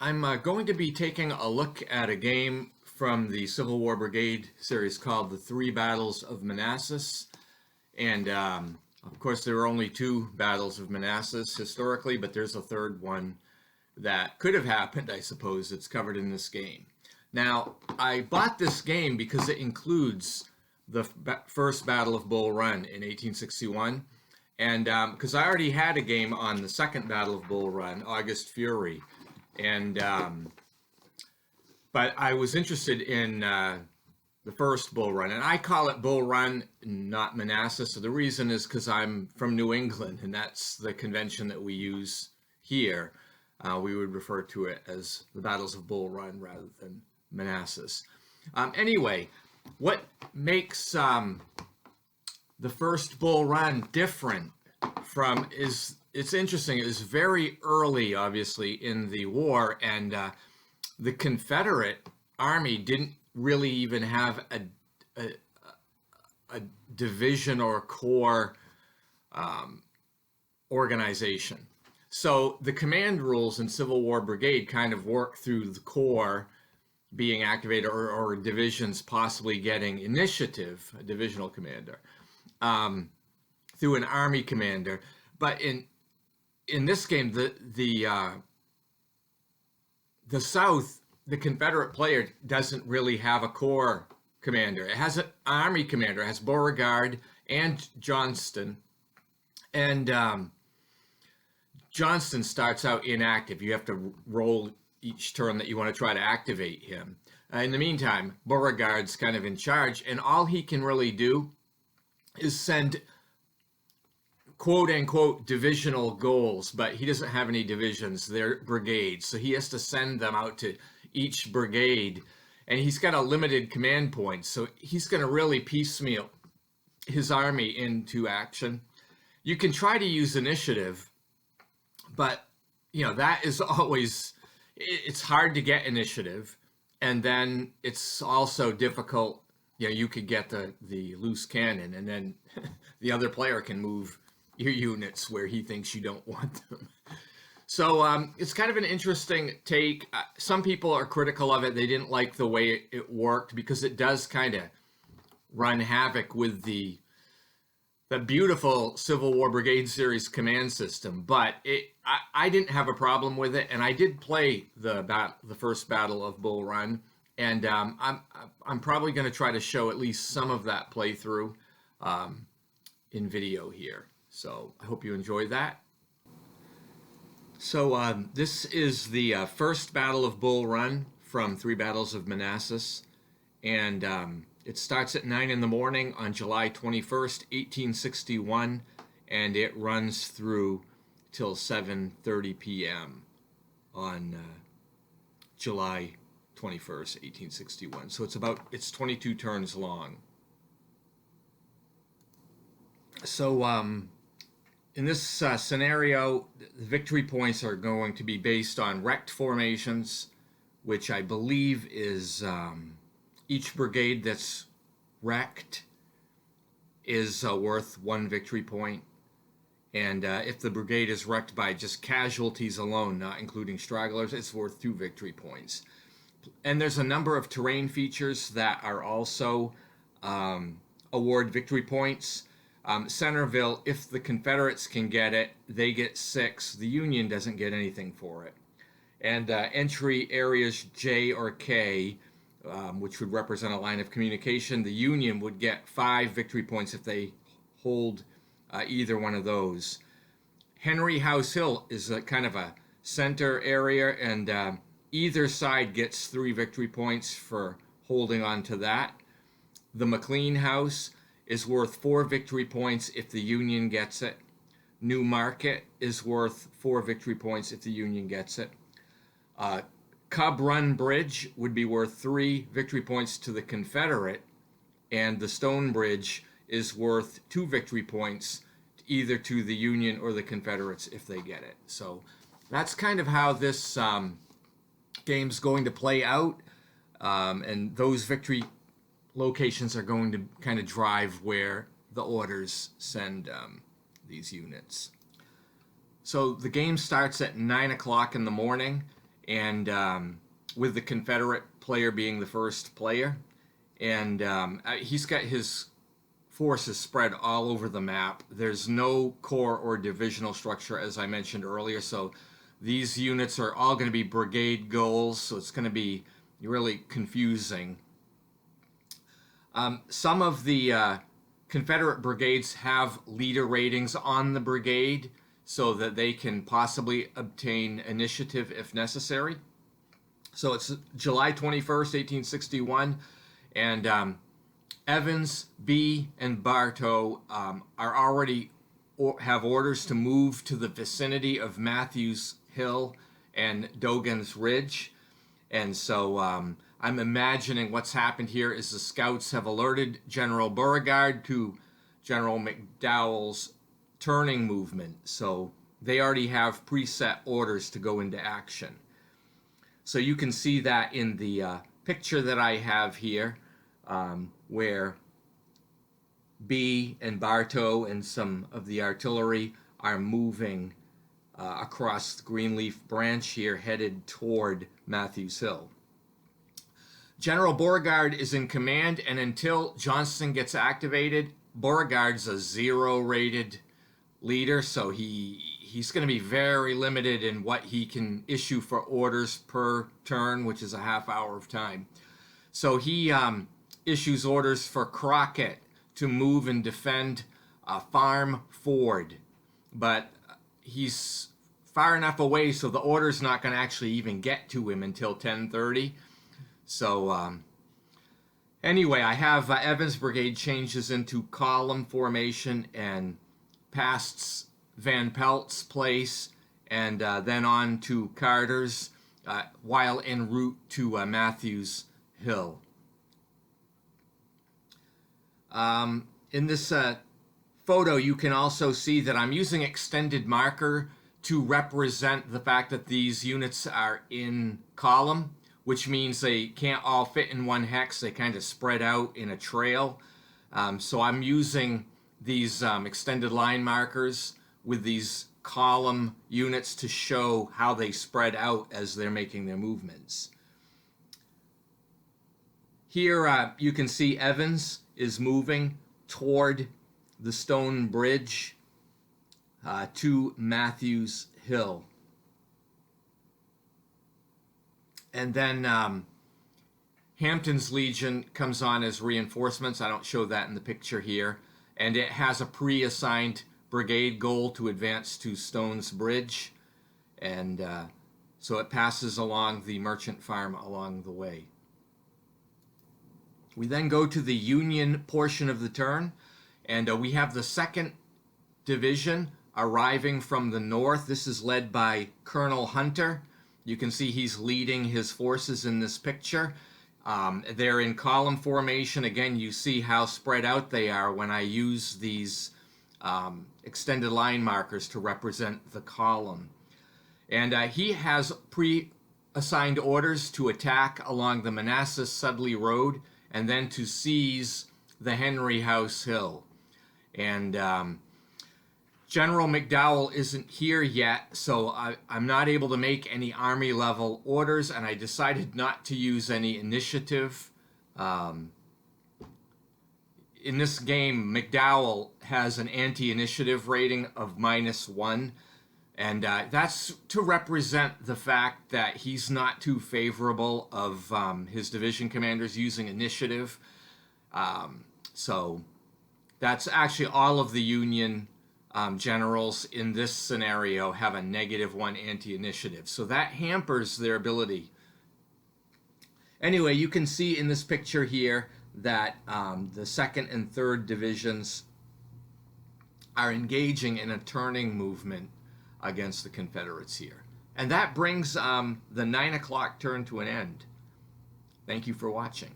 I'm going to be taking a look at a game from the Civil War Brigade series called The Three Battles of Manassas. And of course, there are only two battles of Manassas historically, but there's a third one that could have happened, I suppose. It's covered in this game. Now, I bought this game because it includes the first Battle of Bull Run in 1861. And because I already had a game on the second Battle of Bull Run, August Fury. And but I was interested in the first Bull Run, and I call it Bull Run, not Manassas. So the reason is because I'm from New England, and that's the convention that we use here. We would refer to it as the Battles of Bull Run rather than Manassas. Anyway, what makes the first Bull Run different from is it's interesting. It was very early, obviously, in the war, and the Confederate Army didn't really even have a division or corps organization. So the command rules in Civil War Brigade kind of work through the corps being activated or divisions possibly getting initiative, a divisional commander, through an army commander. But in this game, the South, the Confederate player doesn't really have a corps commander. It has an army commander. It has Beauregard and Johnston. And Johnston starts out inactive. You have to roll each turn that you want to try to activate him. In the meantime, Beauregard's kind of in charge, and all he can really do is send quote-unquote divisional goals, but he doesn't have any divisions. They're brigades, so he has to send them out to each brigade, and he's got a limited command point, so he's going to really piecemeal his army into action. You can try to use initiative, but that is always, it's hard to get initiative, and then it's also difficult. You could get the loose cannon, and then the other player can move your units where he thinks you don't want them. So it's kind of an interesting take. Some people are critical of it. They didn't like the way it worked because it does kind of run havoc with the beautiful Civil War Brigade series command system. But I didn't have a problem with it, and I did play the first Battle of Bull Run, and I'm probably going to try to show at least some of that playthrough in video here. So I hope you enjoyed that. So this is the first Battle of Bull Run from Three Battles of Manassas, and it starts at 9 in the morning on July 21st, 1861, and it runs through till 7:30 p.m. on July 21st, 1861. So it's 22 turns long. So in this scenario, the victory points are going to be based on wrecked formations, which I believe is each brigade that's wrecked is worth 1 victory point. And if the brigade is wrecked by just casualties alone, not including stragglers, it's worth 2 victory points. And there's a number of terrain features that are also award victory points. Centerville, if the Confederates can get it, they get 6. The Union doesn't get anything for it. And entry areas J or K, which would represent a line of communication, the Union would get 5 victory points if they hold either one of those. Henry House Hill is a kind of a center area, and either side gets 3 victory points for holding on to that. The McLean House is worth 4 victory points if the Union gets it. New Market is worth 4 victory points if the Union gets it. Cub Run Bridge would be worth 3 victory points to the Confederate, and the Stone Bridge is worth 2 victory points either to the Union or the Confederates if they get it. So that's kind of how this game's going to play out, and those victory locations are going to kind of drive where the orders send these units. So the game starts at 9 o'clock in the morning, and with the Confederate player being the first player. And he's got his forces spread all over the map. There's no corps or divisional structure, as I mentioned earlier, so these units are all going to be brigade goals, so it's going to be really confusing. Some of the Confederate brigades have leader ratings on the brigade so that they can possibly obtain initiative if necessary. So it's July 21st, 1861, and Evans, B, and Bartow are already have orders to move to the vicinity of Matthews Hill and Dogan's Ridge. And so I'm imagining what's happened here is the scouts have alerted General Beauregard to General McDowell's turning movement. So they already have preset orders to go into action. So you can see that in the picture that I have here, where B and Bartow and some of the artillery are moving across the Greenleaf Branch here, headed toward Matthews Hill. General Beauregard is in command, and until Johnston gets activated, Beauregard's a 0 rated leader, so he's going to be very limited in what he can issue for orders per turn, which is a half hour of time. So he issues orders for Crockett to move and defend Farm Ford, but he's far enough away so the order's not going to actually even get to him until 10:30. So anyway, I have Evans' brigade changes into column formation and past Van Pelt's place, and then on to Carter's while en route to Matthews Hill. In this photo, you can also see that I'm using extended marker to represent the fact that these units are in column, which means they can't all fit in one hex. They kind of spread out in a trail. So I'm using these extended line markers with these column units to show how they spread out as they're making their movements. Here you can see Evans is moving toward the stone bridge to Matthews Hill. And then Hampton's Legion comes on as reinforcements. I don't show that in the picture here. And it has a pre-assigned brigade goal to advance to Stone's Bridge. And so it passes along the merchant farm along the way. We then go to the Union portion of the turn, and we have the 2nd Division arriving from the north. This is led by Colonel Hunter. You can see he's leading his forces in this picture. They're in column formation. Again, you see how spread out they are when I use these extended line markers to represent the column. And he has pre-assigned orders to attack along the Manassas Sudley Road and then to seize the Henry House Hill. And General McDowell isn't here yet, so I'm not able to make any Army level orders, and I decided not to use any initiative. In this game, McDowell has an anti-initiative rating of -1, and that's to represent the fact that he's not too favorable of his division commanders using initiative. So that's actually all of the Union generals in this scenario have a -1 anti-initiative. So that hampers their ability. Anyway, you can see in this picture here that the 2nd and 3rd divisions are engaging in a turning movement against the Confederates here. And that brings the 9 o'clock turn to an end. Thank you for watching.